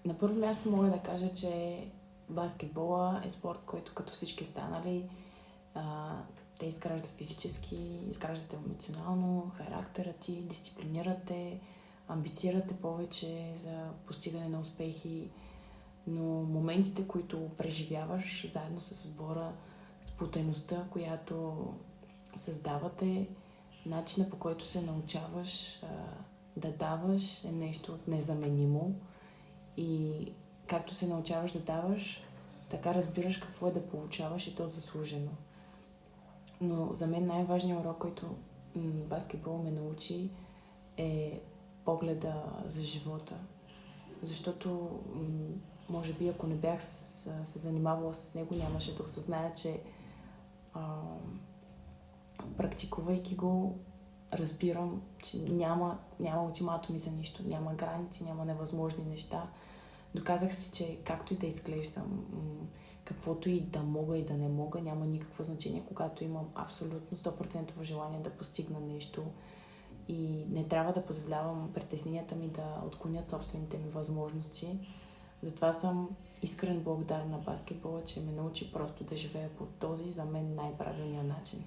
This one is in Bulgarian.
На първо място мога да кажа, че баскетбола е спорт, който като всички останали те изграждат физически, изграждат емоционално, характера ти, дисциплинират те, амбицират те повече за постигане на успехи, но моментите, които преживяваш заедно с отбора, сплотеността, която създавате, начина по който се научаваш да даваш е нещо незаменимо и както се научаваш да даваш, така разбираш какво е да получаваш и то заслужено. Но за мен най-важният урок, който баскетбол ме научи е погледа за живота. Защото може би ако не бях се занимавала с него, нямаше да осъзная, че практикувайки го, разбирам, че няма ултиматуми за нищо, няма граници, няма невъзможни неща. Доказах си, че както и да изглеждам, каквото и да мога и да не мога, няма никакво значение, когато имам абсолютно 100% желание да постигна нещо и не трябва да позволявам притесненията ми да отклонят собствените ми възможности. Затова съм искрен благодарна на баскетбола, че ме научи просто да живея по този за мен най-правилния начин.